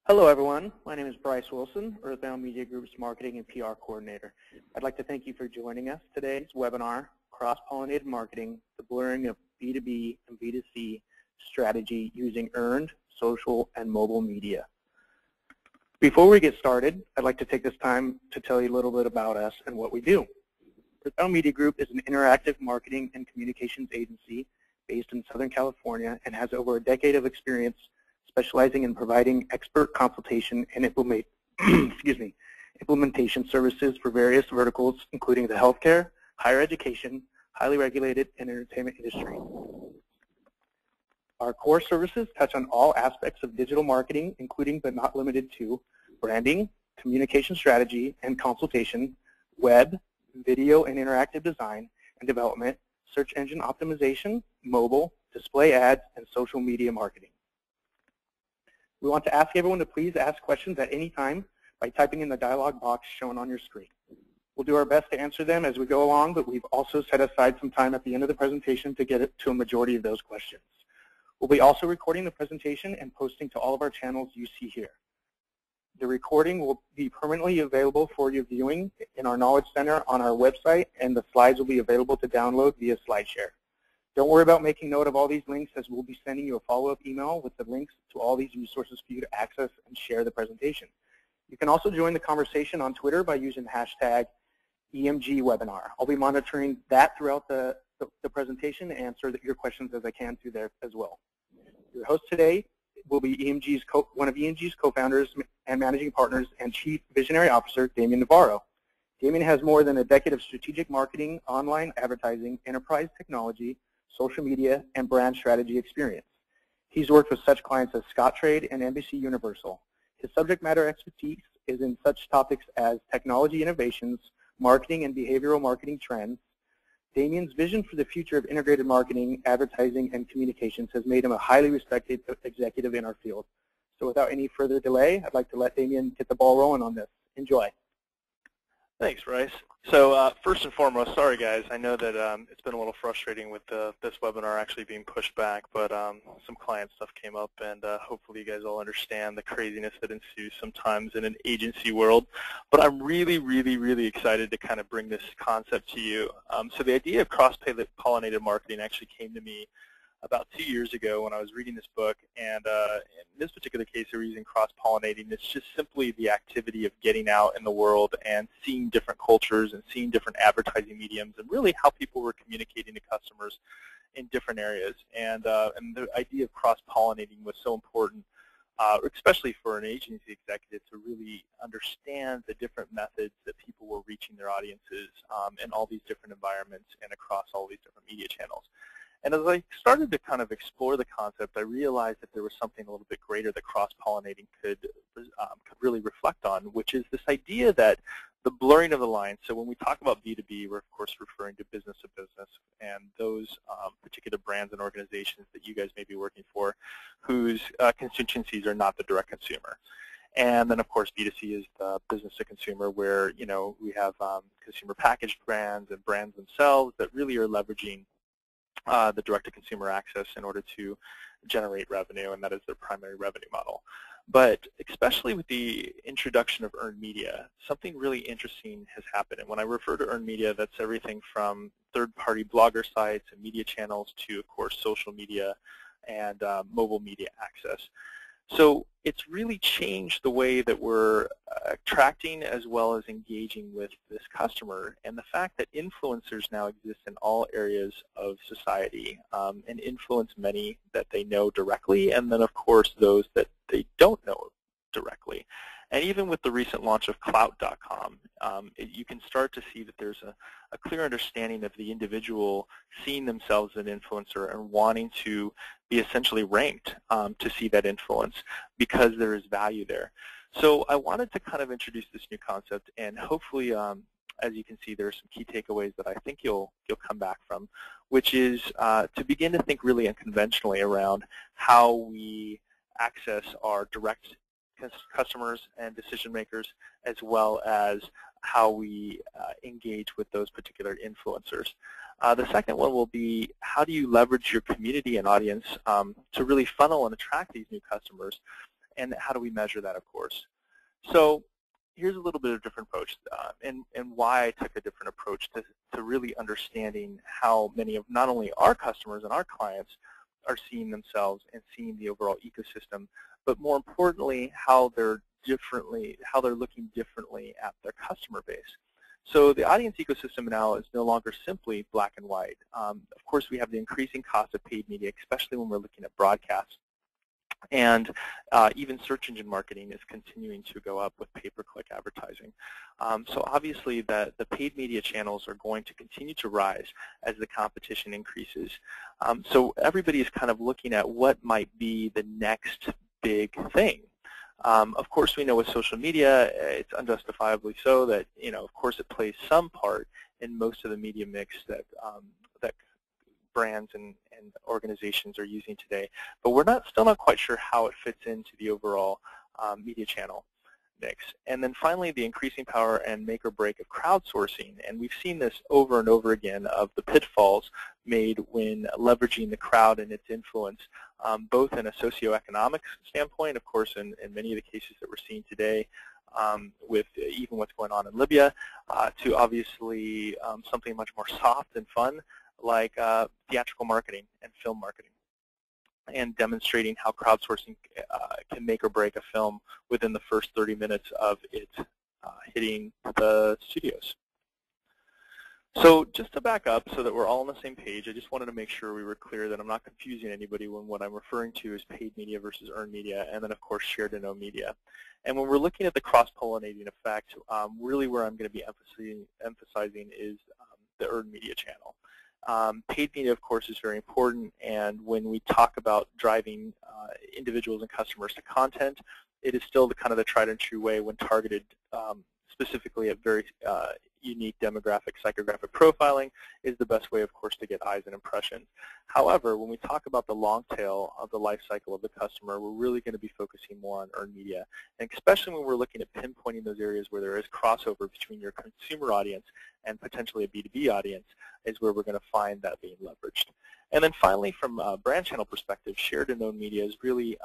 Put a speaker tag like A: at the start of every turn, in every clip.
A: Hello everyone, my name is Bryce Wilson, Earthbound Media Group's Marketing and PR Coordinator. I'd like to thank you for joining us today's webinar, Cross-Pollinated Marketing, the Blurring of B2B and B2C Strategy Using Earned, Social, and Mobile Media. Before we get started, I'd like to take this time to tell you a little bit about us and what we do. Earthbound Media Group is an interactive marketing and communications agency based in Southern California and has over a decade of experience specializing in providing expert consultation and implementation services for various verticals, including the healthcare, higher education, highly regulated, and entertainment industry. Our core services touch on all aspects of digital marketing, including but not limited to branding, communication strategy and consultation, web, video and interactive design and development, search engine optimization, mobile, display ads, and social media marketing. We want to ask everyone to please ask questions at any time by typing in the dialog box shown on your screen. We'll do our best to answer them as we go along, but we've also set aside some time at the end of the presentation to get to a majority of those questions. We'll be also recording the presentation and posting to all of our channels you see here. The recording will be permanently available for your viewing in our Knowledge Center on our website, and the slides will be available to download via SlideShare. Don't worry about making note of all these links, as we'll be sending you a follow-up email with the links to all these resources for you to access and share the presentation. You can also join the conversation on Twitter by using the hashtag EMGWebinar. I'll be monitoring that throughout the presentation and answer your questions as I can through there as well. Your host today will be one of EMG's co-founders and managing partners and Chief Visionary Officer, Damien Navarro. Damien has more than a decade of strategic marketing, online advertising, enterprise technology, social media, and brand strategy experience. He's worked with such clients as Scottrade and NBC Universal. His subject matter expertise is in such topics as technology innovations, marketing and behavioral marketing trends. Damien's vision for the future of integrated marketing, advertising, and communications has made him a highly respected executive in our field. So without any further delay, I'd like to let Damien get the ball rolling on this. Enjoy.
B: Thanks, Bryce. So first and foremost, sorry guys, I know that it's been a little frustrating with this webinar actually being pushed back, but some client stuff came up, and hopefully you guys all understand the craziness that ensues sometimes in an agency world. But I'm really excited to kind of bring this concept to you. So the idea of cross-pollinated marketing actually came to me about 2 years ago when I was reading this book, and in this particular case we're using cross-pollinating. It's just simply the activity of getting out in the world and seeing different cultures and seeing different advertising mediums and really how people were communicating to customers in different areas. And the idea of cross-pollinating was so important, especially for an agency executive, to really understand the different methods that people were reaching their audiences in all these different environments and across all these different media channels. And as I started to kind of explore the concept, I realized that there was something a little bit greater that cross-pollinating could really reflect on, which is this idea that the blurring of the lines. So when we talk about B2B, we're of course referring to business to business, and those particular brands and organizations that you guys may be working for whose constituencies are not the direct consumer. And then, of course, B2C is the business to consumer, where we have consumer packaged brands and brands themselves that really are leveraging the direct-to-consumer access in order to generate revenue, and that is their primary revenue model. But especially with the introduction of earned media, something really interesting has happened. And when I refer to earned media, that's everything from third-party blogger sites and media channels to, of course, social media and mobile media access. So it's really changed the way that we're attracting as well as engaging with this customer, and the fact that influencers now exist in all areas of society and influence many that they know directly, and then of course those that they don't know directly. And even with the recent launch of Clout.com, you can start to see that there's a clear understanding of the individual seeing themselves as an influencer and wanting to be essentially ranked to see that influence because there is value there. So I wanted to kind of introduce this new concept, and hopefully, as you can see, there are some key takeaways that I think you'll come back from, which is to begin to think really unconventionally around how we access our direct customers and decision makers, as well as how we engage with those particular influencers. The second one will be, how do you leverage your community and audience to really funnel and attract these new customers? and how do we measure that, of course? So here's a little bit of a different approach, and why I took a different approach to really understanding how many of not only our customers and our clients are seeing themselves and seeing the overall ecosystem, but more importantly, how they're looking differently at their customer base. So the audience ecosystem now is no longer simply black and white. Of course, we have the increasing cost of paid media, especially when we're looking at broadcast. And even search engine marketing is continuing to go up with pay-per-click advertising. So obviously the paid media channels are going to continue to rise as the competition increases. So everybody is kind of looking at what might be the next big thing. Of course, we know with social media, it's unjustifiably so that, of course, it plays some part in most of the media mix that brands and organizations are using today. But we're still not quite sure how it fits into the overall media channel mix. And then finally, the increasing power and make or break of crowdsourcing. And we've seen this over and over again of the pitfalls made when leveraging the crowd and its influence, both in a socioeconomic standpoint, of course, in many of the cases that we're seeing today, with even what's going on in Libya, to obviously something much more soft and fun, like theatrical marketing and film marketing, and demonstrating how crowdsourcing can make or break a film within the first 30 minutes of it hitting the studios. So just to back up so that we're all on the same page, I just wanted to make sure we were clear that I'm not confusing anybody when what I'm referring to is paid media versus earned media, and then of course shared and owned media. And when we're looking at the cross-pollinating effect, really where I'm going to be emphasizing is the earned media channel. Paid media, of course, is very important, and when we talk about driving individuals and customers to content, it is still the kind of the tried and true way when targeted specifically at very unique demographic, psychographic profiling is the best way, of course, to get eyes and impressions. However, when we talk about the long tail of the life cycle of the customer, we're really going to be focusing more on earned media, and especially when we're looking at pinpointing those areas where there is crossover between your consumer audience and potentially a B2B audience is where we're going to find that being leveraged. And then finally, from a brand channel perspective, shared and owned media is really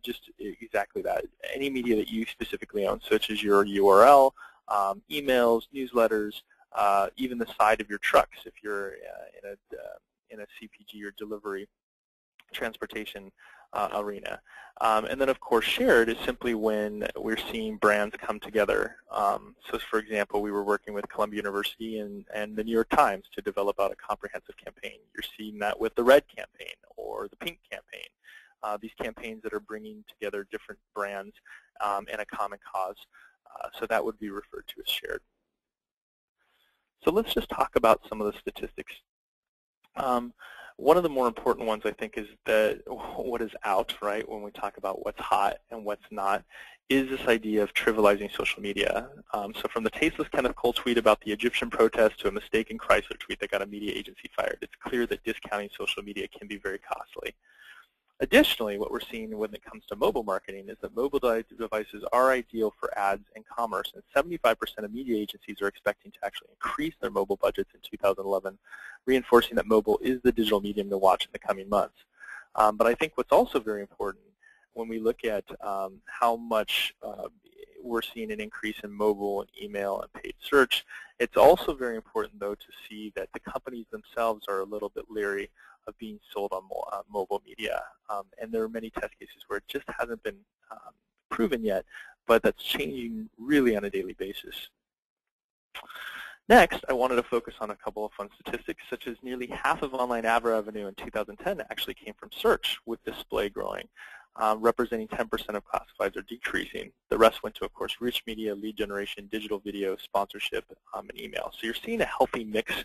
B: just exactly that. Any media that you specifically own, such as your URL, emails, newsletters, even the side of your trucks if you're in a CPG or delivery transportation arena. And then, of course, shared is simply when we're seeing brands come together. So, for example, we were working with Columbia University and the New York Times to develop out a comprehensive campaign. You're seeing that with the Red campaign or the Pink campaign. These campaigns that are bringing together different brands and a common cause. So that would be referred to as shared. So let's just talk about some of the statistics. One of the more important ones, I think, is that what is out, right, when we talk about what's hot and what's not, is this idea of trivializing social media. So from the tasteless Kenneth Cole tweet about the Egyptian protest to a mistaken Chrysler tweet that got a media agency fired, it's clear that discounting social media can be very costly. Additionally, what we're seeing when it comes to mobile marketing is that mobile devices are ideal for ads and commerce, and 75% of media agencies are expecting to actually increase their mobile budgets in 2011, reinforcing that mobile is the digital medium to watch in the coming months. But I think what's also very important when we look at how much we're seeing an increase in mobile and email and paid search, it's also very important, though, to see that the companies themselves are a little bit leery of being sold on mobile media. And there are many test cases where it just hasn't been proven yet, but that's changing really on a daily basis. Next, I wanted to focus on a couple of fun statistics, such as nearly half of online ad revenue in 2010 actually came from search, with display growing, representing 10% of classifieds are decreasing. The rest went to, of course, rich media, lead generation, digital video, sponsorship, and email. So you're seeing a healthy mix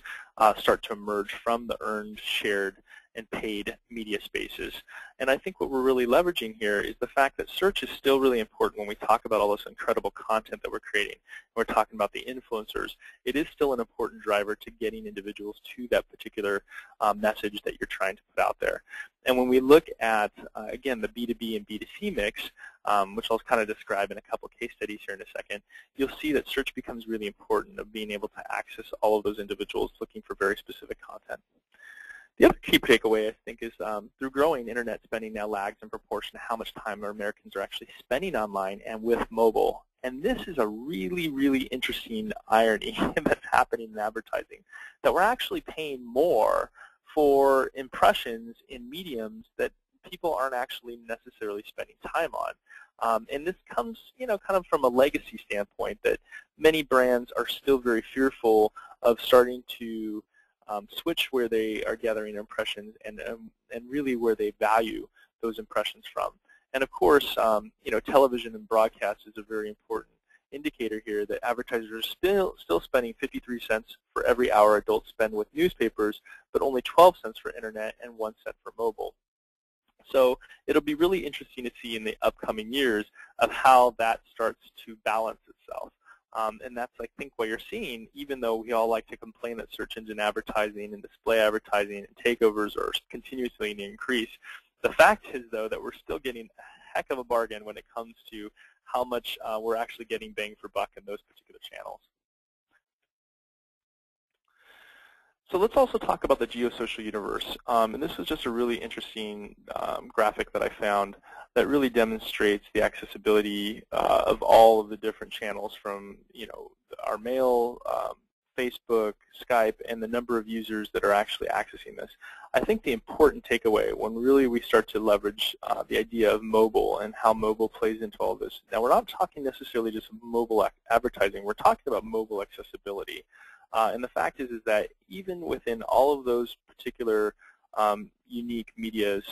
B: start to emerge from the earned, shared, and paid media spaces. And I think what we're really leveraging here is the fact that search is still really important when we talk about all this incredible content that we're creating. We're talking about the influencers. It is still an important driver to getting individuals to that particular message that you're trying to put out there. And when we look at, again, the B2B and B2C mix, which I'll kind of describe in a couple case studies here in a second, you'll see that search becomes really important of being able to access all of those individuals looking for very specific content. The other key takeaway, I think, is through growing, internet spending now lags in proportion to how much time our Americans are actually spending online and with mobile. And this is a really, really interesting irony that's happening in advertising, that we're actually paying more for impressions in mediums that people aren't actually necessarily spending time on. And this comes, kind of from a legacy standpoint, that many brands are still very fearful of starting to switch where they are gathering impressions and really where they value those impressions from. And of course, television and broadcast is a very important indicator here that advertisers are still spending 53 cents for every hour adults spend with newspapers, but only 12 cents for internet and 1 cent for mobile. So it'll be really interesting to see in the upcoming years of how that starts to balance itself. And that's, I think, what you're seeing, even though we all like to complain that search engine advertising and display advertising and takeovers are continuously in increase. The fact is, though, that we're still getting a heck of a bargain when it comes to how much we're actually getting bang for buck in those particular channels. So let's also talk about the geosocial universe. And this is just a really interesting graphic that I found that really demonstrates the accessibility of all of the different channels from, our mail, Facebook, Skype, and the number of users that are actually accessing this. I think the important takeaway when really we start to leverage the idea of mobile and how mobile plays into all this. Now, we're not talking necessarily just mobile advertising. We're talking about mobile accessibility. And the fact is that even within all of those particular unique medias,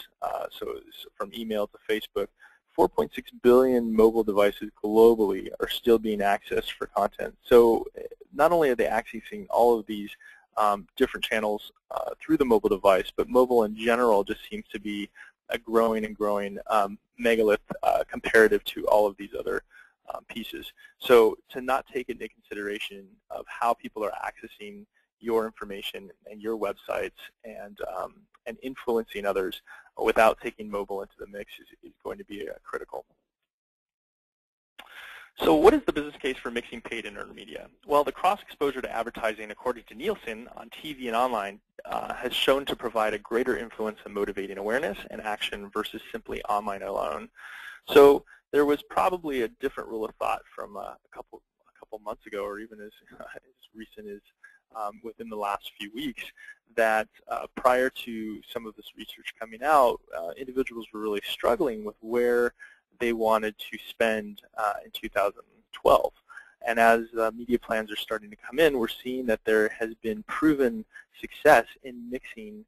B: so from email to Facebook, 4.6 billion mobile devices globally are still being accessed for content. So not only are they accessing all of these different channels through the mobile device, but mobile in general just seems to be a growing and growing megalith comparative to all of these other pieces. So to not take into consideration of how people are accessing your information and your websites and influencing others without taking mobile into the mix is going to be critical. So what is the business case for mixing paid and earned media? Well, the cross-exposure to advertising, according to Nielsen, on TV and online has shown to provide a greater influence in motivating awareness and action versus simply online alone. So there was probably a different rule of thought from a couple months ago, or even as recent as within the last few weeks, that prior to some of this research coming out, individuals were really struggling with where they wanted to spend in 2012. And as media plans are starting to come in, we're seeing that there has been proven success in mixing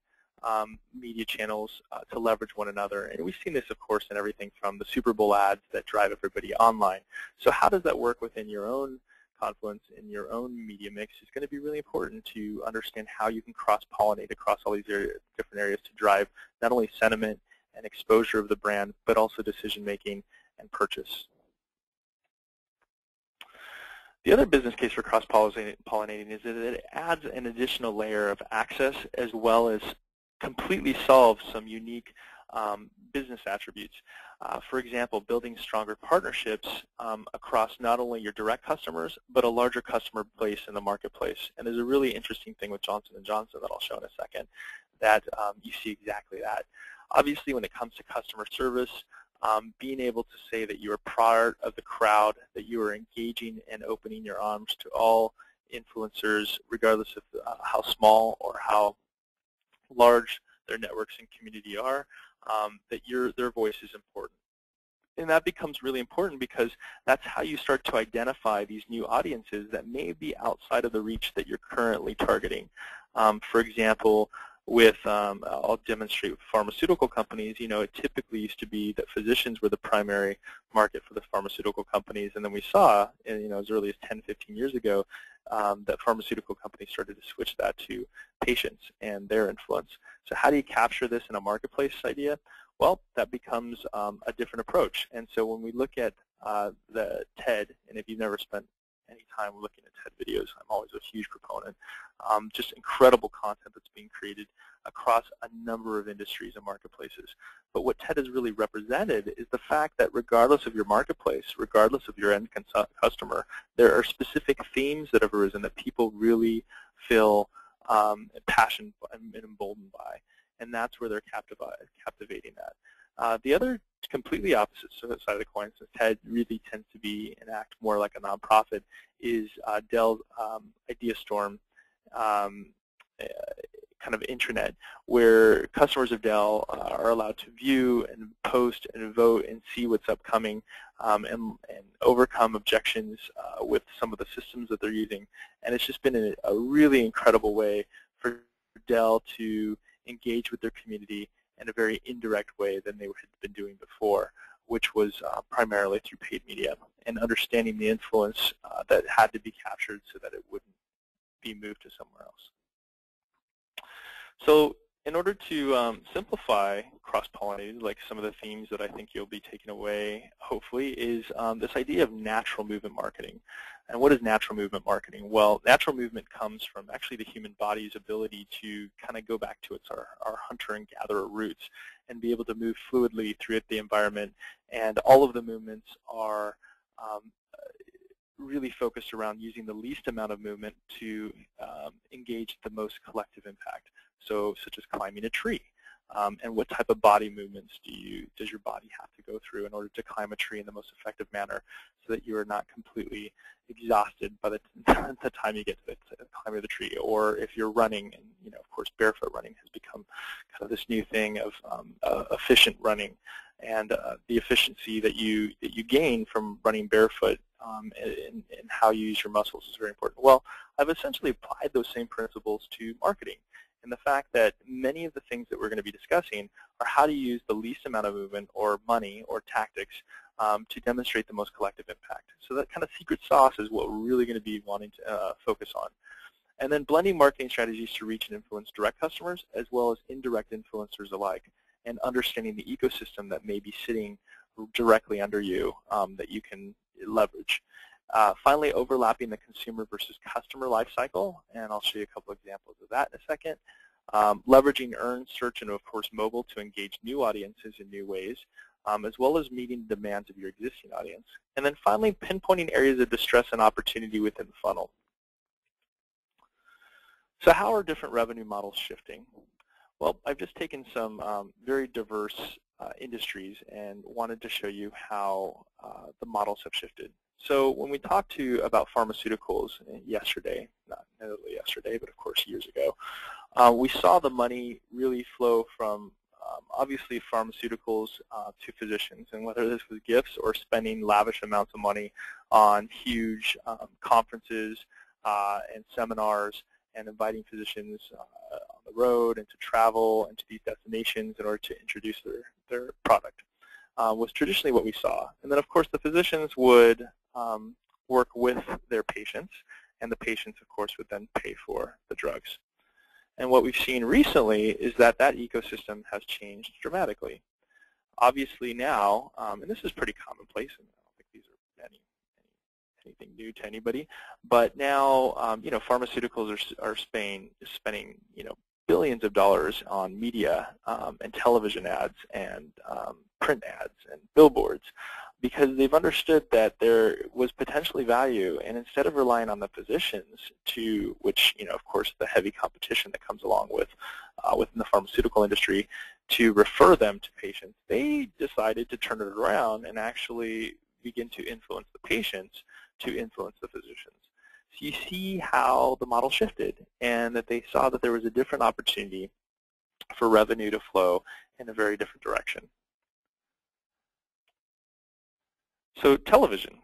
B: media channels to leverage one another. And we've seen this, of course, in everything from the Super Bowl ads that drive everybody online. So how does that work within your own confluence in your own media mix is going to be really important to understand how you can cross-pollinate across all these different areas to drive not only sentiment and exposure of the brand, but also decision-making and purchase. The other business case for cross-pollinating is that it adds an additional layer of access as well as completely solves some unique business attributes. For example, building stronger partnerships across not only your direct customers, but a larger customer base in the marketplace. And there's a really interesting thing with Johnson & Johnson that I'll show in a second that you see exactly that. Obviously, when it comes to customer service, being able to say that you are part of the crowd, that you are engaging and opening your arms to all influencers, regardless of how small or how large their networks and community are, that their voice is important. And that becomes really important because that's how you start to identify these new audiences that may be outside of the reach that you're currently targeting. For example, I'll demonstrate with pharmaceutical companies, it typically used to be that physicians were the primary market for the pharmaceutical companies, and then we saw, as early as 10, 15 years ago, that pharmaceutical companies started to switch that to patients and their influence. So how do you capture this in a marketplace idea? Well, that becomes a different approach. And so when we look at the TED, and if you've never spent any time looking at TED videos, I'm always a huge proponent. Just incredible content that's being created across a number of industries and marketplaces. But what TED has really represented is the fact that regardless of your marketplace, regardless of your end customer, there are specific themes that have arisen that people really feel passion and emboldened by, and that's where they're captivating at. The other completely opposite side of the coin, since TED really tends to be and act more like a nonprofit, is Dell's IdeaStorm kind of intranet, where customers of Dell are allowed to view and post and vote and see what's upcoming, and overcome objections with some of the systems that they're using. And it's just been a really incredible way for Dell to engage with their community in a very indirect way than they had been doing before, which was primarily through paid media, and understanding the influence that had to be captured so that it wouldn't be moved to somewhere else. So in order to simplify cross-pollinated, like some of the themes that I think you'll be taking away, hopefully, is this idea of natural movement marketing. And what is natural movement marketing? Well, natural movement comes from actually the human body's ability to kind of go back to our hunter and gatherer roots and be able to move fluidly through the environment. And all of the movements are really focused around using the least amount of movement to engage the most collective impact. So, such as climbing a tree. And what type of body movements does your body have to go through in order to climb a tree in the most effective manner, so that you are not completely exhausted by the time you get to the climbing of the tree? Or if you're running, and of course, barefoot running has become kind of this new thing of efficient running, and the efficiency that you gain from running barefoot and how you use your muscles is very important. Well, I've essentially applied those same principles to marketing. And the fact that many of the things that we're going to be discussing are how to use the least amount of movement or money or tactics to demonstrate the most collective impact. So that kind of secret sauce is what we're really going to be wanting to focus on. And then blending marketing strategies to reach and influence direct customers as well as indirect influencers alike, and understanding the ecosystem that may be sitting directly under you that you can leverage. Finally, overlapping the consumer versus customer life cycle, and I'll show you a couple examples of that in a second. Leveraging earned, search, and of course mobile to engage new audiences in new ways, as well as meeting the demands of your existing audience. And then finally, pinpointing areas of distress and opportunity within the funnel. So how are different revenue models shifting? Well, I've just taken some very diverse industries and wanted to show you how the models have shifted. So when we talked about pharmaceuticals yesterday, not necessarily yesterday, but of course years ago, we saw the money really flow from obviously pharmaceuticals to physicians, and whether this was gifts or spending lavish amounts of money on huge conferences and seminars, and inviting physicians on the road and to travel and to these destinations in order to introduce their product, was traditionally what we saw. And then of course the physicians would work with their patients, and the patients of course would then pay for the drugs. And what we've seen recently is that that ecosystem has changed dramatically. Obviously now, and this is pretty commonplace, and I don't think these are anything new to anybody, but now pharmaceuticals are spending billions of dollars on media and television ads and print ads and billboards, because they've understood that there was potentially value, and instead of relying on the physicians which of course the heavy competition that comes along with within the pharmaceutical industry, to refer them to patients, they decided to turn it around and actually begin to influence the patients to influence the physicians. So you see how the model shifted, and that they saw that there was a different opportunity for revenue to flow in a very different direction. So television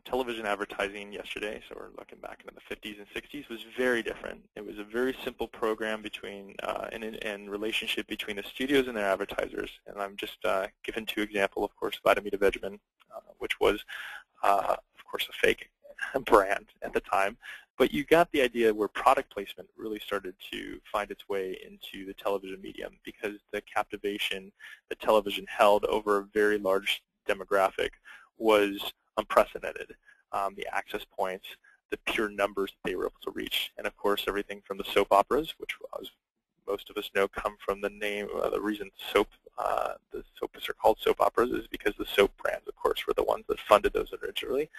B: advertising yesterday, so we're looking back into the 50s and 60s, was very different. It was a very simple program between and relationship between the studios and their advertisers. And I'm just giving two examples, of course, Vitamita Vegemin, which was, of course, a fake brand at the time. But you got the idea where product placement really started to find its way into the television medium, because the captivation that television held over a very large demographic was unprecedented. The access points, the pure numbers that they were able to reach, and of course everything from the soap operas, which most of us know come from the name, the reason the soaps are called soap operas is because the soap brands, of course, were the ones that funded those originally,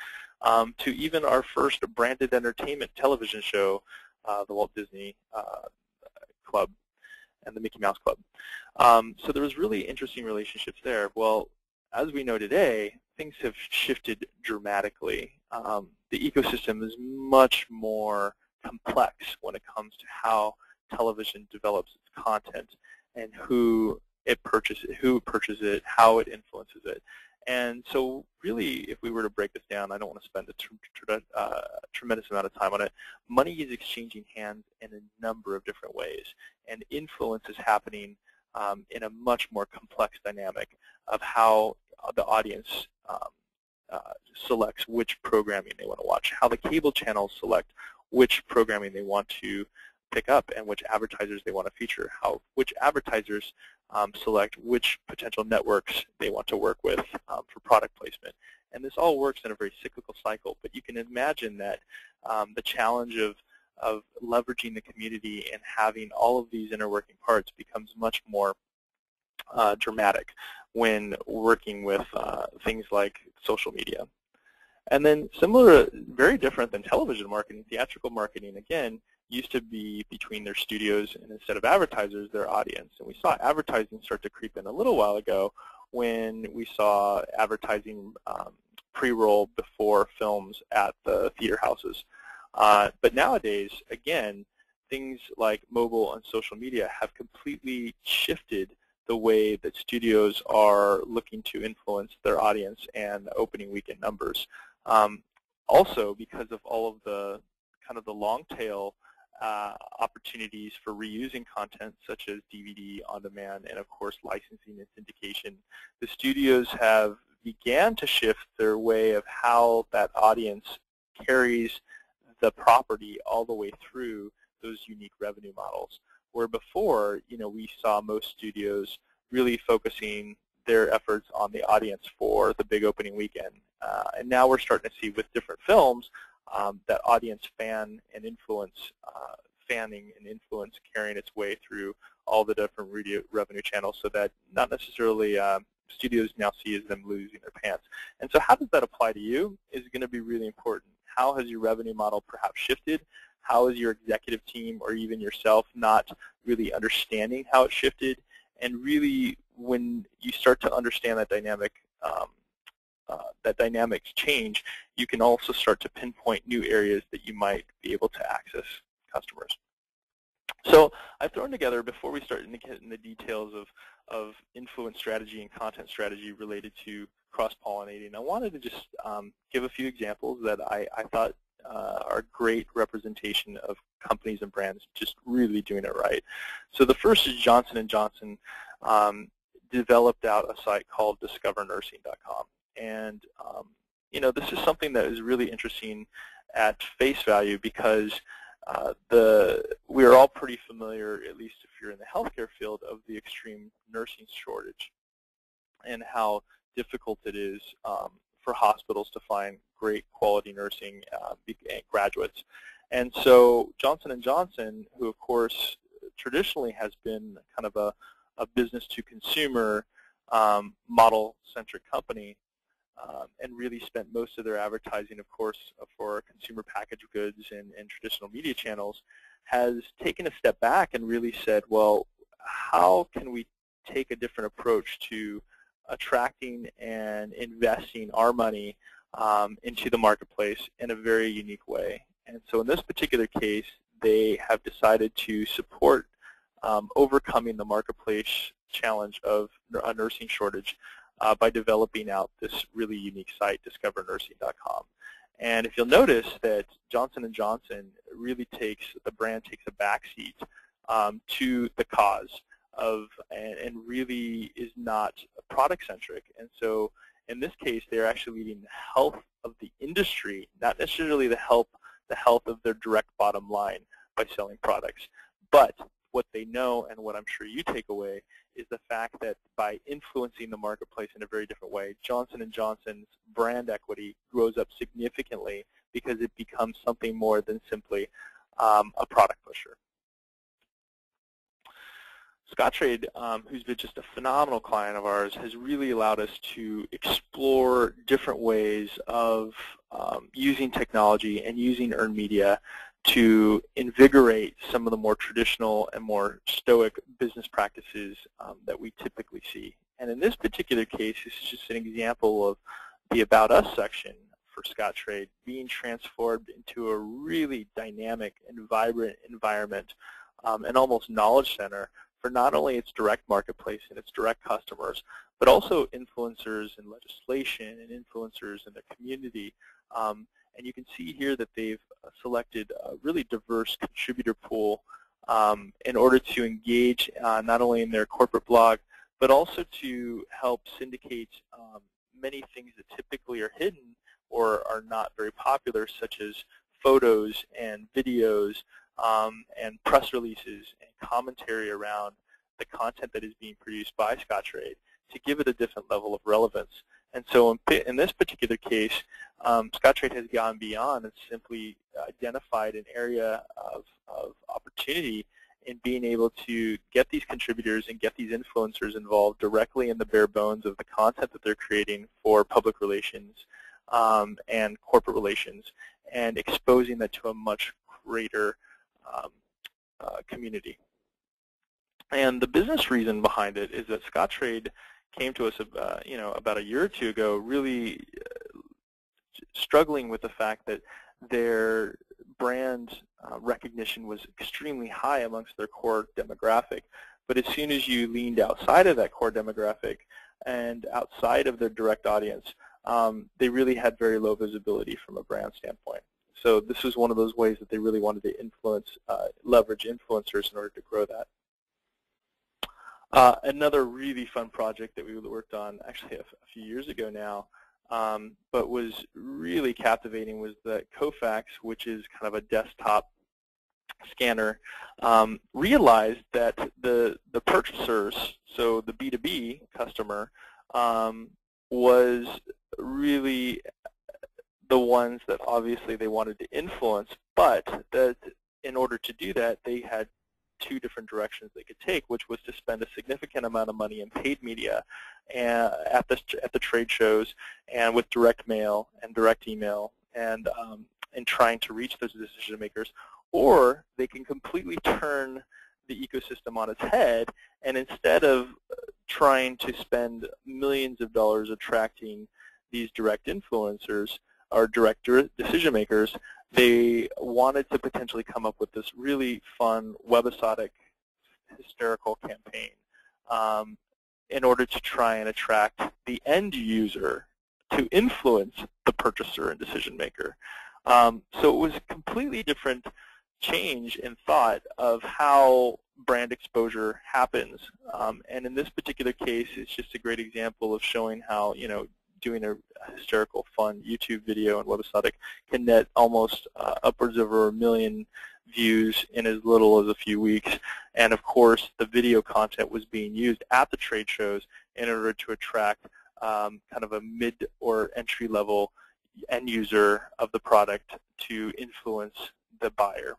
B: to even our first branded entertainment television show, the Walt Disney Club and the Mickey Mouse Club. So there was really interesting relationships there. Well, as we know today, things have shifted dramatically. The ecosystem is much more complex when it comes to how television develops its content and who purchases it, how it influences it. And so really, if we were to break this down, I don't want to spend a tremendous amount of time on it. Money is exchanging hands in a number of different ways, and influence is happening in a much more complex dynamic of how the audience selects which programming they want to watch, how the cable channels select which programming they want to pick up and which advertisers they want to feature, which advertisers select which potential networks they want to work with for product placement. And this all works in a very cyclical cycle, but you can imagine that the challenge of leveraging the community and having all of these inner working parts becomes much more dramatic when working with things like social media. And then similar, very different than television marketing, theatrical marketing, again, used to be between their studios and, instead of advertisers, their audience. And we saw advertising start to creep in a little while ago when we saw advertising pre-roll before films at the theater houses. But nowadays, again, things like mobile and social media have completely shifted the way that studios are looking to influence their audience and opening weekend numbers. Also, because of all of the kind of the long tail opportunities for reusing content such as DVD on demand and, of course, licensing and syndication, the studios have began to shift their way of how that audience carries the property all the way through those unique revenue models. Where before, we saw most studios really focusing their efforts on the audience for the big opening weekend. And now we're starting to see with different films that audience fanning and influence carrying its way through all the different revenue channels, so that not necessarily studios now see as them losing their pants. And so how does that apply to you is going to be really important. How has your revenue model perhaps shifted? How is your executive team or even yourself not really understanding how it shifted? And really, when you start to understand that dynamic change, you can also start to pinpoint new areas that you might be able to access customers. So I've thrown together, before we start to get in the details of influence strategy and content strategy related to cross-pollinating, I wanted to just give a few examples that I thought are great representation of companies and brands just really doing it right. So the first is Johnson & Johnson developed out a site called discovernursing.com. And this is something that is really interesting at face value, because we are all pretty familiar, at least if you're in the healthcare field, of the extreme nursing shortage and how difficult it is for hospitals to find great quality nursing graduates. And so Johnson & Johnson, who of course traditionally has been kind of a business-to-consumer model-centric company, and really spent most of their advertising, of course, for consumer packaged goods and traditional media channels, has taken a step back and really said, well, how can we take a different approach to attracting and investing our money into the marketplace in a very unique way? And so in this particular case, they have decided to support overcoming the marketplace challenge of a nursing shortage by developing out this really unique site, discovernursing.com. And if you'll notice that Johnson & Johnson really the brand takes a backseat to the cause of, and really is not product-centric. And so in this case, they're actually leading the health of the industry, not necessarily the health of their direct bottom line by selling products. But what they know, and what I'm sure you take away, is the fact that by influencing the marketplace in a very different way, Johnson & Johnson's brand equity grows up significantly because it becomes something more than simply a product pusher. Scottrade, who's been just a phenomenal client of ours, has really allowed us to explore different ways of using technology and using earned media to invigorate some of the more traditional and more stoic business practices that we typically see. And in this particular case, this is just an example of the About Us section for Scottrade being transformed into a really dynamic and vibrant environment, and almost knowledge center for not only its direct marketplace and its direct customers, but also influencers in legislation and influencers in their community. And you can see here that they've selected a really diverse contributor pool in order to engage not only in their corporate blog, but also to help syndicate many things that typically are hidden or are not very popular, such as photos and videos and press releases and commentary around the content that is being produced by Scottrade to give it a different level of relevance. And so in this particular case, Scottrade has gone beyond and simply identified an area of opportunity in being able to get these contributors and get these influencers involved directly in the bare bones of the content that they're creating for public relations and corporate relations, and exposing that to a much greater community. And the business reason behind it is that Scottrade came to us about a year or two ago, really struggling with the fact that their brand recognition was extremely high amongst their core demographic. But as soon as you leaned outside of that core demographic and outside of their direct audience, they really had very low visibility from a brand standpoint. So this was one of those ways that they really wanted to leverage influencers in order to grow that. Another really fun project that we worked on actually a few years ago now, but was really captivating, was that Kofax, which is kind of a desktop scanner, realized that the purchasers, so the B2B customer, was really the ones that obviously they wanted to influence, but that in order to do that, they had two different directions they could take, which was to spend a significant amount of money in paid media at the trade shows and with direct mail and direct email and trying to reach those decision makers, or they can completely turn the ecosystem on its head, and instead of trying to spend millions of dollars attracting these direct influencers or direct decision makers, they wanted to potentially come up with this really fun webisodic hysterical campaign in order to try and attract the end user to influence the purchaser and decision maker. So it was a completely different change in thought of how brand exposure happens. And in this particular case, it's just a great example of showing how, doing a hysterical, fun YouTube video and webisodic can net almost upwards of over 1 million views in as little as a few weeks. And of course, the video content was being used at the trade shows in order to attract kind of a mid or entry-level end user of the product to influence the buyer.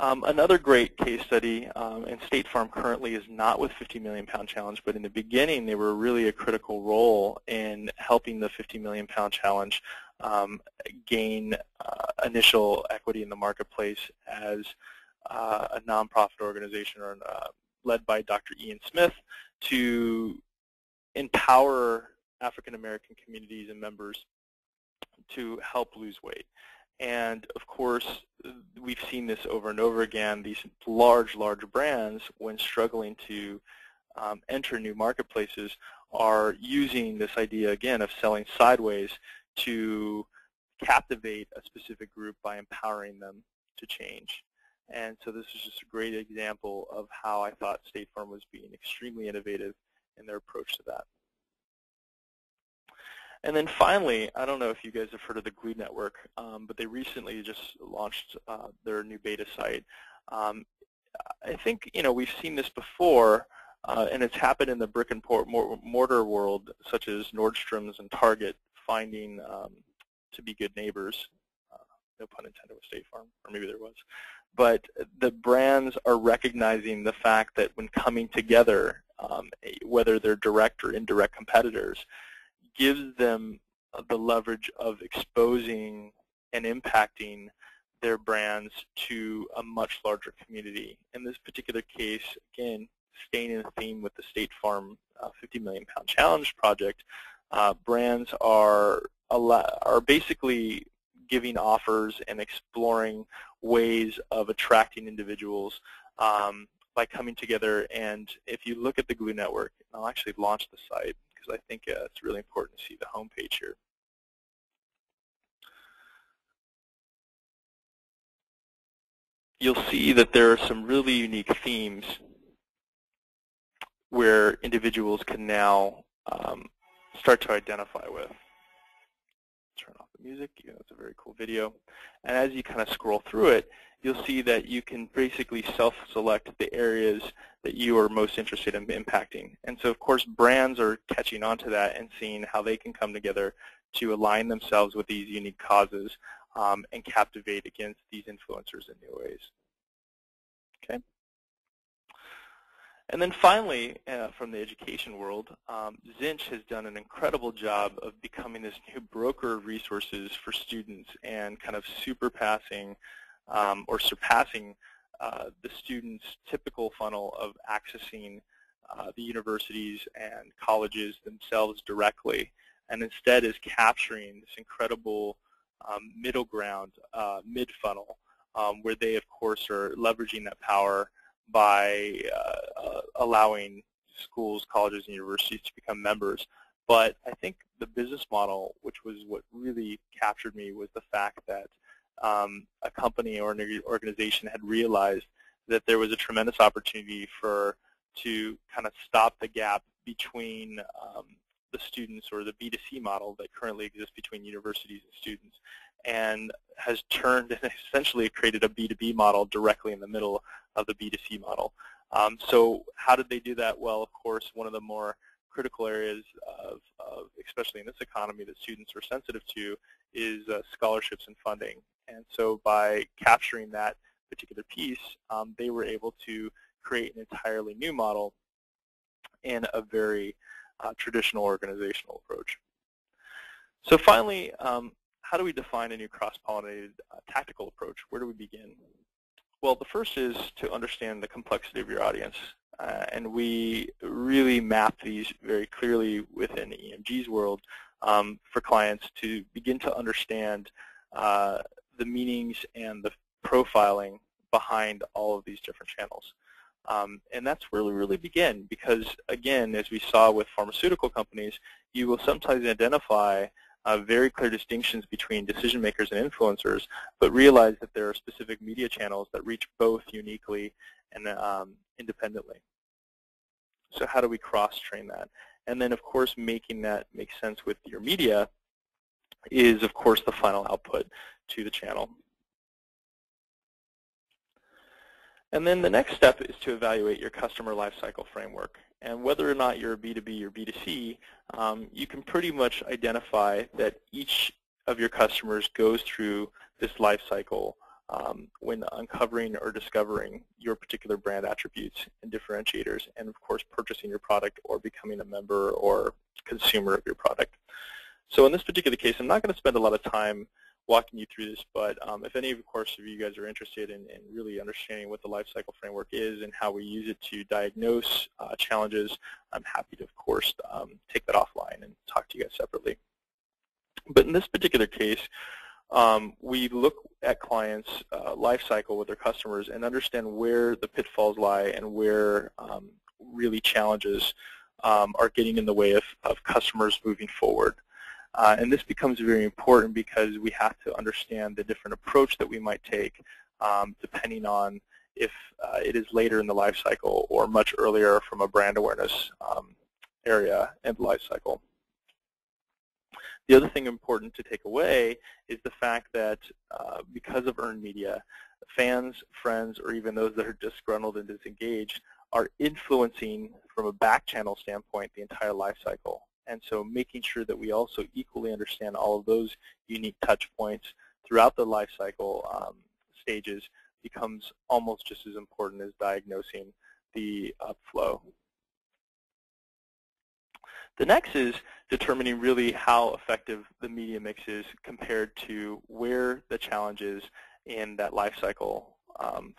B: Another great case study, and State Farm currently is not with 50 Million Pound Challenge, but in the beginning they were really a critical role in helping the 50 Million Pound Challenge gain initial equity in the marketplace as a nonprofit organization or led by Dr. Ian Smith to empower African American communities and members to help lose weight. And of course, we've seen this over and over again. These large brands, when struggling to enter new marketplaces, are using this idea, again, of selling sideways to captivate a specific group by empowering them to change. And so this is just a great example of how I thought State Farm was being extremely innovative in their approach to that. And then finally, I don't know if you guys have heard of the Glue Network, but they recently just launched their new beta site. I think we've seen this before, and it's happened in the brick and mortar world, such as Nordstrom's and Target finding to be good neighbors. No pun intended with State Farm, or maybe there was. But the brands are recognizing the fact that when coming together, whether they're direct or indirect competitors, gives them the leverage of exposing and impacting their brands to a much larger community. In this particular case, again, staying in theme with the State Farm 50 Million Pound Challenge project, brands are basically giving offers and exploring ways of attracting individuals by coming together. And if you look at the Glue Network, and I'll actually launch the site because I think it's really important to see the homepage here. You'll see that there are some really unique themes where individuals can now start to identify with. Turn off the music. Yeah, that's a very cool video. And as you kind of scroll through it, you'll see that you can basically self-select the areas that you are most interested in impacting. And so, of course, brands are catching on to that and seeing how they can come together to align themselves with these unique causes and captivate against these influencers in new ways. Okay. And then finally, from the education world, Zinch has done an incredible job of becoming this new broker of resources for students and kind of surpassing the students' typical funnel of accessing the universities and colleges themselves directly, and instead is capturing this incredible middle ground, mid-funnel, where they, of course, are leveraging that power by allowing schools, colleges, and universities to become members. But I think the business model, which was what really captured me, was the fact that a company or an organization had realized that there was a tremendous opportunity to kind of stop the gap between the students, or the B2C model that currently exists between universities and students, and has turned and essentially created a B2B model directly in the middle of the B2C model. So how did they do that? Well, of course, one of the more critical areas of especially in this economy, that students are sensitive to is scholarships and funding. And so by capturing that particular piece, they were able to create an entirely new model in a very traditional organizational approach. So finally, how do we define a new cross-pollinated tactical approach? Where do we begin? Well, the first is to understand the complexity of your audience. And we really map these very clearly within EMG's world for clients to begin to understand the meanings and the profiling behind all of these different channels. And that's where we really begin, because, again, as we saw with pharmaceutical companies, you will sometimes identify very clear distinctions between decision makers and influencers, but realize that there are specific media channels that reach both uniquely and independently. So how do we cross-train that? And then, of course, making that make sense with your media is, of course, the final output to the channel. And then the next step is to evaluate your customer lifecycle framework. And whether or not you're a B2B or B2C, you can pretty much identify that each of your customers goes through this lifecycle when uncovering or discovering your particular brand attributes and differentiators, and of course purchasing your product or becoming a member or consumer of your product. So in this particular case, I'm not going to spend a lot of time walking you through this, but if any of course of you guys are interested in really understanding what the lifecycle framework is and how we use it to diagnose challenges, I'm happy to, of course, take that offline and talk to you guys separately. But in this particular case, we look at clients' life cycle with their customers and understand where the pitfalls lie and where really challenges are getting in the way of customers moving forward. And this becomes very important because we have to understand the different approach that we might take depending on if it is later in the life cycle or much earlier from a brand awareness area in the life cycle. The other thing important to take away is the fact that because of earned media, fans, friends, or even those that are disgruntled and disengaged are influencing, from a back channel standpoint, the entire life cycle. And so making sure that we also equally understand all of those unique touch points throughout the life cycle stages becomes almost just as important as diagnosing the upflow. The next is determining really how effective the media mix is compared to where the challenge is in that life cycle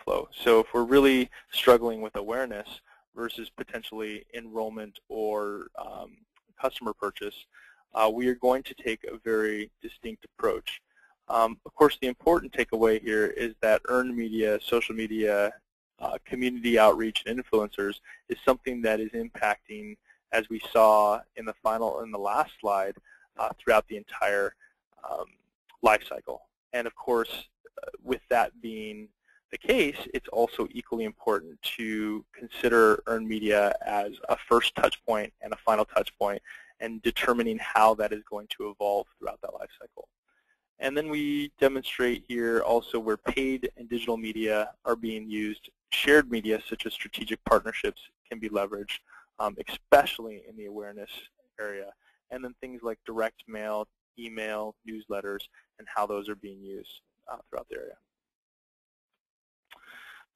B: flow. So if we're really struggling with awareness versus potentially enrollment or customer purchase, we are going to take a very distinct approach. Of course, the important takeaway here is that earned media, social media, community outreach, and influencers is something that is impacting, as we saw in the last slide, throughout the entire life cycle. And of course, with that being the case, it's also equally important to consider earned media as a first touch point and a final touch point, and determining how that is going to evolve throughout that life cycle. And then we demonstrate here also where paid and digital media are being used. Shared media, such as strategic partnerships, can be leveraged, especially in the awareness area. And then things like direct mail, email, newsletters, and how those are being used throughout the area.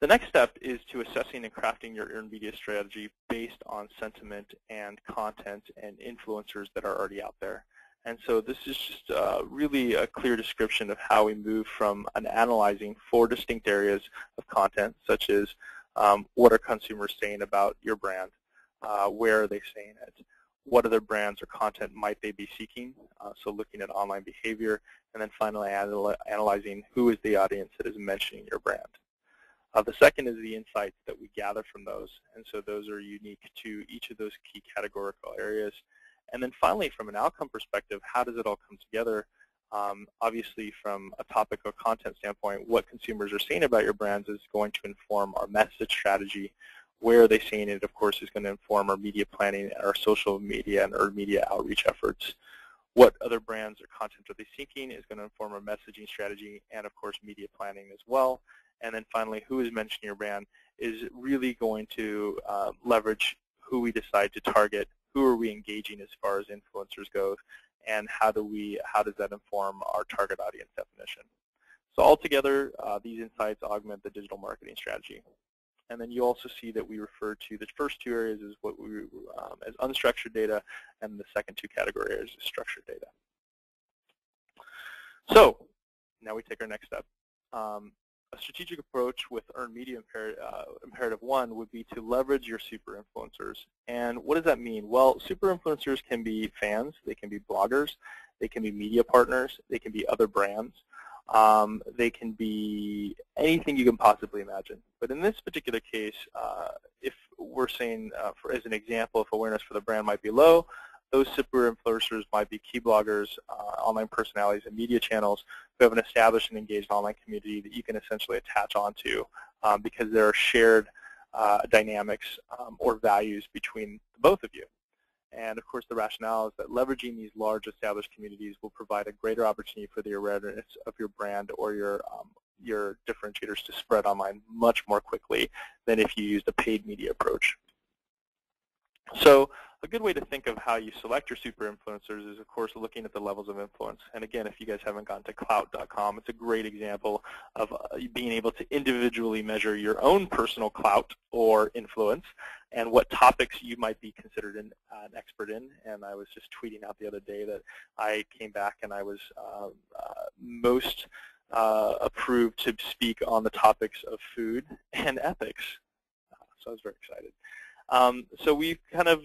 B: The next step is to assessing and crafting your earned media strategy based on sentiment and content and influencers that are already out there. And so this is just really a clear description of how we move from analyzing 4 distinct areas of content, such as what are consumers saying about your brand, where are they saying it, what other brands or content might they be seeking, so looking at online behavior, and then finally analyzing who is the audience that is mentioning your brand. The second is the insights that we gather from those, and so those are unique to each of those key categorical areas. And then finally, from an outcome perspective, how does it all come together? Obviously, from a topic or content standpoint, what consumers are saying about your brands is going to inform our message strategy. Where are they saying it, of course, is going to inform our media planning, our social media, and our media outreach efforts. What other brands or content are they seeking is going to inform our messaging strategy and, of course, media planning as well. And then finally, who is mentioning your brand is really going to leverage who we decide to target, who are we engaging as far as influencers go, and how does that inform our target audience definition. So altogether, these insights augment the digital marketing strategy. And then you also see that we refer to the first 2 areas as what we as unstructured data, and the second 2 categories as structured data. So now we take our next step. A strategic approach with earned media imperative 1 would be to leverage your super influencers. And what does that mean? Well, super influencers can be fans, they can be bloggers, they can be media partners, they can be other brands, they can be anything you can possibly imagine. But in this particular case, if we're saying, as an example, if awareness for the brand might be low, those super influencers might be key bloggers, online personalities, and media channels who have an established and engaged online community that you can essentially attach onto because there are shared dynamics or values between both of you. And of course, the rationale is that leveraging these large established communities will provide a greater opportunity for the awareness of your brand or your differentiators to spread online much more quickly than if you used a paid media approach. So a good way to think of how you select your super influencers is, of course, looking at the levels of influence. And again, if you guys haven't gone to clout.com, it's a great example of being able to individually measure your own personal clout or influence and what topics you might be considered an expert in. And I was just tweeting out the other day that I came back and I was most approved to speak on the topics of food and ethics. So I was very excited. So we've kind of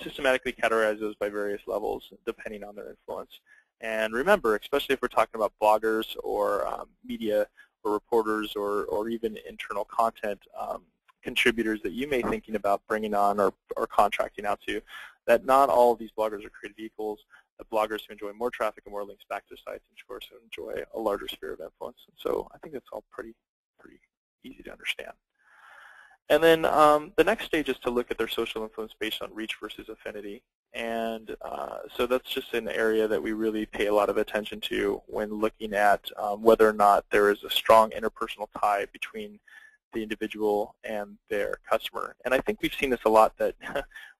B: systematically categorized those by various levels depending on their influence. And remember, especially if we're talking about bloggers or media or reporters or even internal content contributors that you may be thinking about bringing on or contracting out to, that not all of these bloggers are created equals. The bloggers who enjoy more traffic and more links back to sites, and of course, who enjoy a larger sphere of influence. And so I think that's all pretty easy to understand. And then the next stage is to look at their social influence based on reach versus affinity. And so that's just an area that we really pay a lot of attention to when looking at whether or not there is a strong interpersonal tie between the individual and their customer. And I think we've seen this a lot, that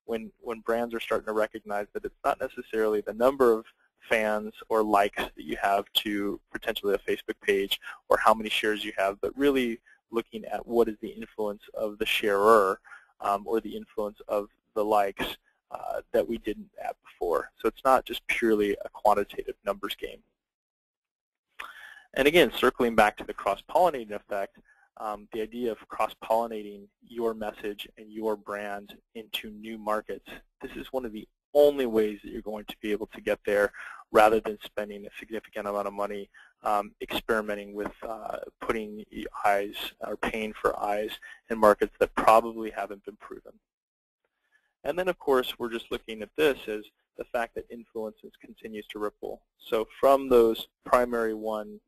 B: when brands are starting to recognize that it's not necessarily the number of fans or likes that you have to potentially a Facebook page or how many shares you have, but really looking at what is the influence of the sharer or the influence of the likes that we didn't at before. So it's not just purely a quantitative numbers game. And again, circling back to the cross-pollinating effect, the idea of cross-pollinating your message and your brand into new markets, this is one of the only ways that you're going to be able to get there rather than spending a significant amount of money experimenting with putting eyes or paying for eyes in markets that probably haven't been proven. And then, of course, we're just looking at this as the fact that influences continues to ripple. So from those primary one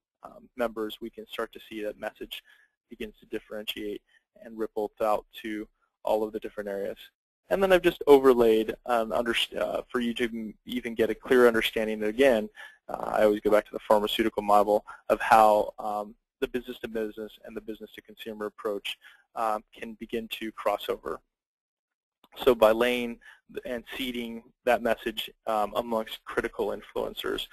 B: members, we can start to see that message begins to differentiate and ripple out to all of the different areas. And then I've just overlaid for you to even get a clear understanding that, again, I always go back to the pharmaceutical model of how the business-to-business and the business-to-consumer approach can begin to cross over. So by laying and seeding that message amongst critical influencers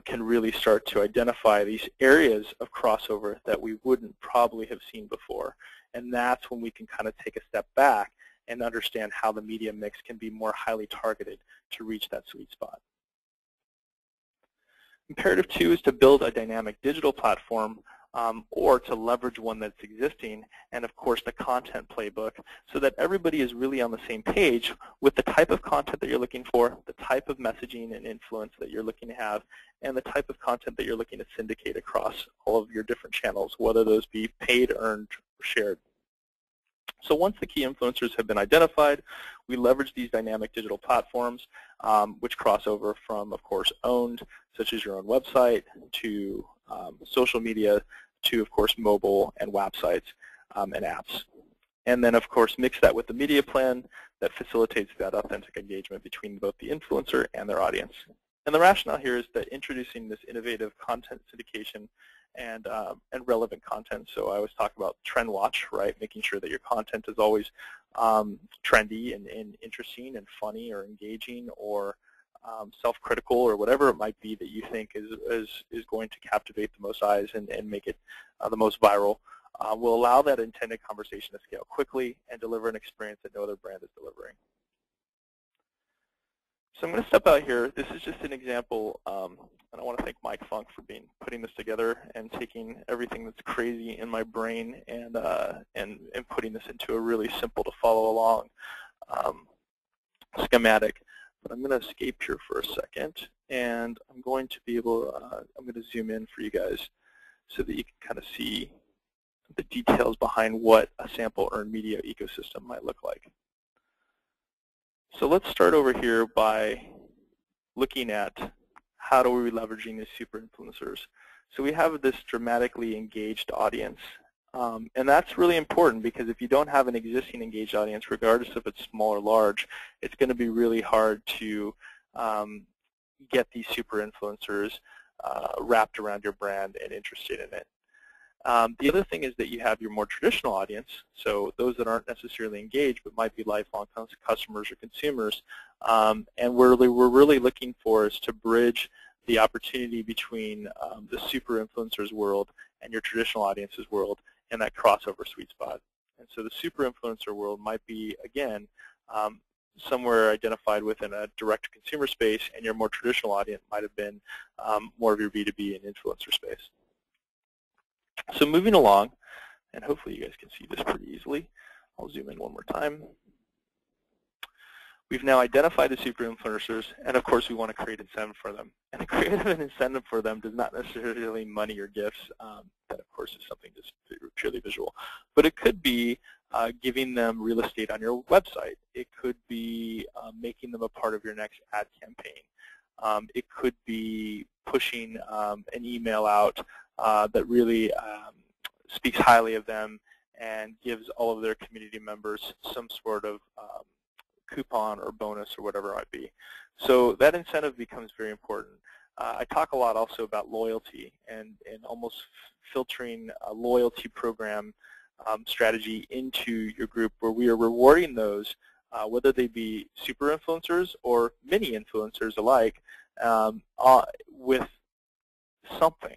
B: can really start to identify these areas of crossover that we wouldn't probably have seen before. And that's when we can kind of take a step back and understand how the media mix can be more highly targeted to reach that sweet spot. Imperative 2 is to build a dynamic digital platform or to leverage one that's existing, and of course the content playbook, so that everybody is really on the same page with the type of content that you're looking for, the type of messaging and influence that you're looking to have, and the type of content that you're looking to syndicate across all of your different channels, whether those be paid, earned, or shared. So once the key influencers have been identified, we leverage these dynamic digital platforms, which cross over from, of course, owned, such as your own website, to social media, to, of course, mobile and websites and apps. And then, of course, mix that with the media plan that facilitates that authentic engagement between both the influencer and their audience. And the rationale here is that introducing this innovative content syndication and relevant content. So I always talk about trend watch, right? Making sure that your content is always trendy and interesting and funny or engaging or self-critical or whatever it might be that you think is going to captivate the most eyes and make it the most viral. Will allow that intended conversation to scale quickly and deliver an experience that no other brand is delivering. So I'm going to step out here. This is just an example, and I want to thank Mike Funk for putting this together and taking everything that's crazy in my brain and putting this into a really simple to follow along schematic. But I'm going to escape here for a second, and I'm going to be able, I'm going to zoom in for you guys so that you can kind of see the details behind what a sample earned media ecosystem might look like. So let's start over here by looking at how do we leveraging these super influencers. So we have this dramatically engaged audience, and that's really important because if you don't have an existing engaged audience, regardless if it's small or large, it's going to be really hard to get these super influencers wrapped around your brand and interested in it. The other thing is that you have your more traditional audience, so those that aren't necessarily engaged but might be lifelong customers or consumers, and we're really looking for is to bridge the opportunity between the super influencers world and your traditional audience's world and that crossover sweet spot. And so the super influencer world might be, again, somewhere identified within a direct-to-consumer space, and your more traditional audience might have been more of your B2B and influencer space. So moving along, and hopefully you guys can see this pretty easily. I'll zoom in one more time. We've now identified the super influencers, and of course we want to create incentive for them. And the creative and incentive for them does not necessarily mean money or gifts. That of course is something just purely visual. But it could be giving them real estate on your website. It could be making them a part of your next ad campaign. It could be pushing an email out that really speaks highly of them and gives all of their community members some sort of coupon or bonus or whatever it might be. So that incentive becomes very important. I talk a lot also about loyalty and almost filtering a loyalty program strategy into your group where we are rewarding those, whether they be super influencers or mini influencers alike, with something.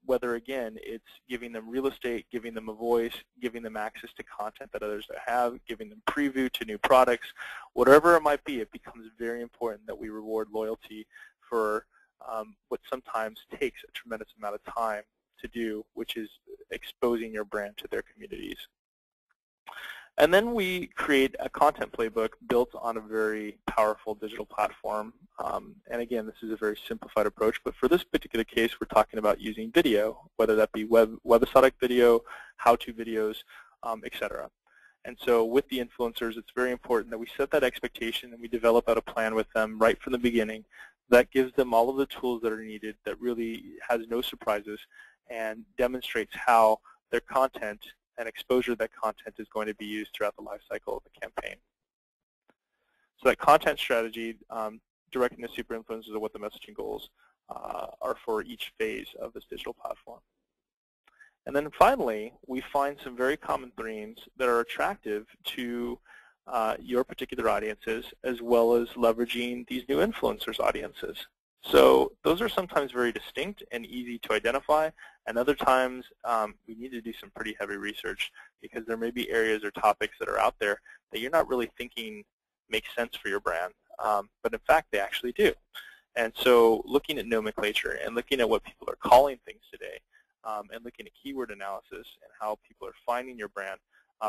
B: whether, again, it's giving them real estate, giving them a voice, giving them access to content that others don't have, giving them preview to new products, whatever it might be, it becomes very important that we reward loyalty for what sometimes takes a tremendous amount of time to do, which is exposing your brand to their communities. And then we create a content playbook built on a very powerful digital platform. And again, this is a very simplified approach, but for this particular case, we're talking about using video, whether that be webisodic video, how-to videos, etc. And so with the influencers, it's very important that we set that expectation and we develop out a plan with them right from the beginning that gives them all of the tools that are needed, that really has no surprises, and demonstrates how their content and exposure to that content is going to be used throughout the life cycle of the campaign. So that content strategy, directing the super influencers of what the messaging goals are for each phase of this digital platform. And then finally, we find some very common themes that are attractive to your particular audiences, as well as leveraging these new influencers' audiences. So those are sometimes very distinct and easy to identify, and other times we need to do some pretty heavy research because there may be areas or topics that are out there that you're not really thinking make sense for your brand, but in fact they actually do. And so looking at nomenclature and looking at what people are calling things today, and looking at keyword analysis and how people are finding your brand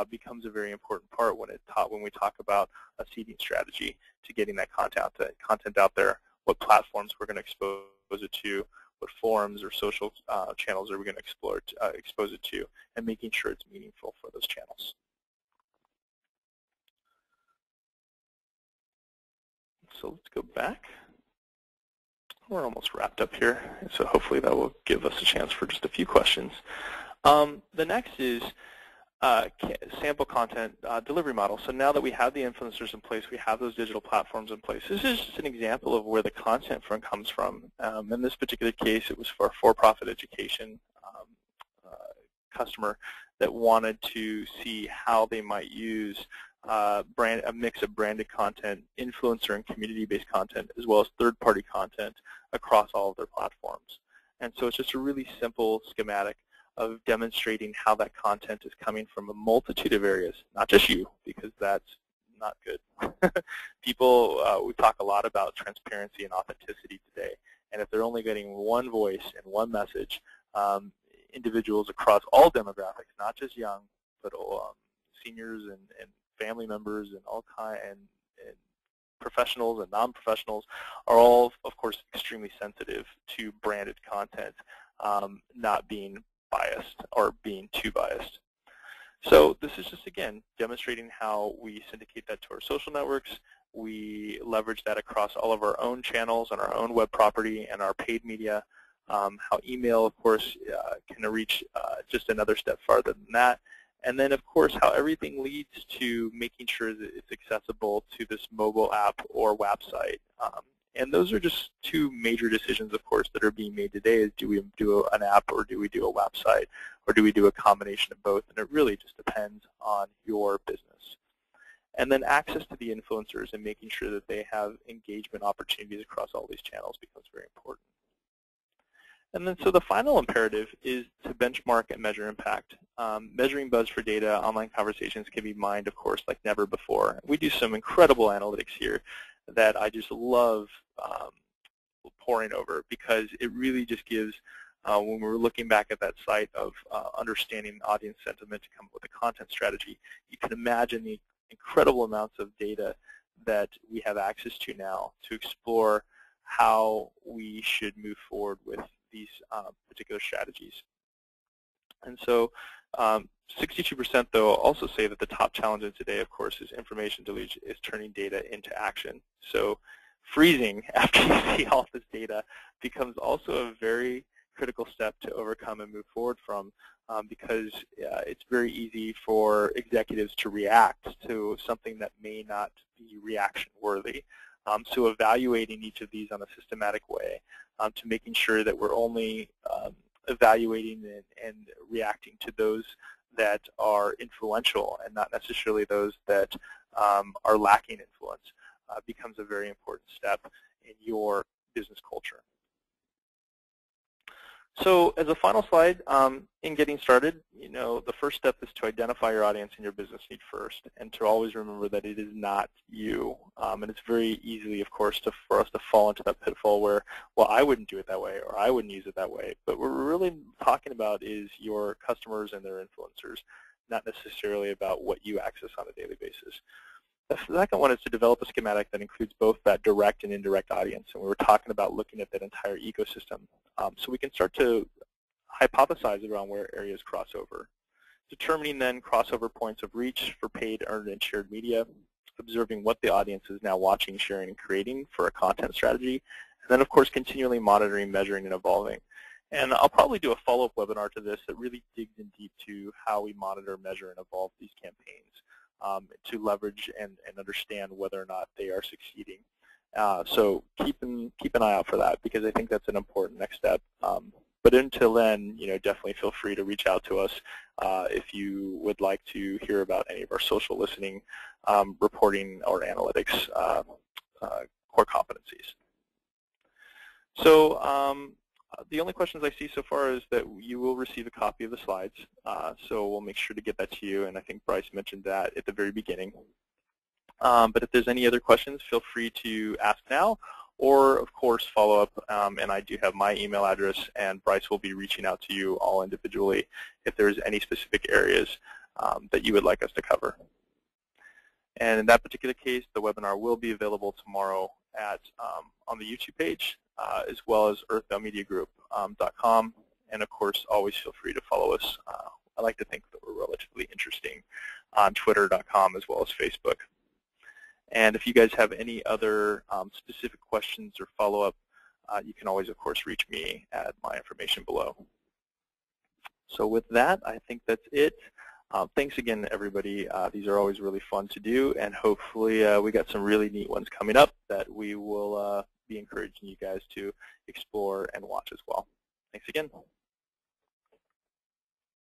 B: becomes a very important part when we talk about a seeding strategy to getting that content out there. What platforms we're going to expose it to, what forums or social channels are we going to expose it to, and making sure it's meaningful for those channels. So let's go back. We're almost wrapped up here, so hopefully that will give us a chance for just a few questions. The next is sample content delivery model. So now that we have the influencers in place, we have those digital platforms in place. This is just an example of where the content comes from. In this particular case, it was for a for-profit education customer that wanted to see how they might use a mix of branded content, influencer and community-based content, as well as third-party content across all of their platforms. And so it's just a really simple schematic of demonstrating how that content is coming from a multitude of areas, not just you, because that's not good. People, we talk a lot about transparency and authenticity today, and if they're only getting one voice and one message, individuals across all demographics, not just young, but seniors and family members and all and professionals and non-professionals are all, of course, extremely sensitive to branded content not being biased or being too biased. So this is just, again, demonstrating how we syndicate that to our social networks. We leverage that across all of our own channels on our own web property and our paid media. How email, of course, can reach just another step farther than that. And then, of course, how everything leads to making sure that it's accessible to this mobile app or website. And those are just two major decisions, of course, that are being made today is do we do an app or do we do a website or do we do a combination of both? And it really just depends on your business. And then access to the influencers and making sure that they have engagement opportunities across all these channels becomes very important. And then so the final imperative is to benchmark and measure impact. Measuring buzz for data, online conversations can be mined, of course, like never before. We do some incredible analytics here that I just love poring over because it really just gives, when we're looking back at that site of understanding audience sentiment to come up with a content strategy, you can imagine the incredible amounts of data that we have access to now to explore how we should move forward with these particular strategies. And so 62% though also say that the top challenge today, of course, is information deluge, is turning data into action. So freezing after you see all this data becomes also a very critical step to overcome and move forward from because it's very easy for executives to react to something that may not be reaction worthy. So evaluating each of these on a systematic way to making sure that we're only evaluating and reacting to those that are influential and not necessarily those that are lacking influence becomes a very important step in your business culture. So as a final slide, in getting started, the first step is to identify your audience and your business need first, and to always remember that it is not you. And it's very easily, of course, for us to fall into that pitfall where, well, I wouldn't do it that way, or I wouldn't use it that way. But what we're really talking about is your customers and their influencers, not necessarily about what you access on a daily basis. The second one is to develop a schematic that includes both that direct and indirect audience, and we were talking about looking at that entire ecosystem. So we can start to hypothesize around where areas cross over. Determining then crossover points of reach for paid, earned, and shared media, observing what the audience is now watching, sharing, and creating for a content strategy, and then of course continually monitoring, measuring, and evolving. And I'll probably do a follow-up webinar to this that really digs in deep to how we monitor, measure, and evolve these campaigns. To leverage and understand whether or not they are succeeding. So keep an eye out for that, because I think that's an important next step. But until then, definitely feel free to reach out to us if you would like to hear about any of our social listening, reporting, or analytics core competencies. So the only questions I see so far is that you will receive a copy of the slides, so we'll make sure to get that to you, and I think Bryce mentioned that at the very beginning. But if there's any other questions, feel free to ask now, or of course follow up, and I do have my email address, and Bryce will be reaching out to you all individually if there's any specific areas that you would like us to cover. And in that particular case, the webinar will be available tomorrow on the YouTube page, as well as earthboundmediagroup.com. And of course, always feel free to follow us. I like to think that we're relatively interesting on twitter.com as well as Facebook. And if you guys have any other specific questions or follow-up, you can always, of course, reach me at my information below. So with that, I think that's it. Thanks again, everybody. These are always really fun to do, and hopefully we got some really neat ones coming up that we will be encouraging you guys to explore and watch as well. Thanks again.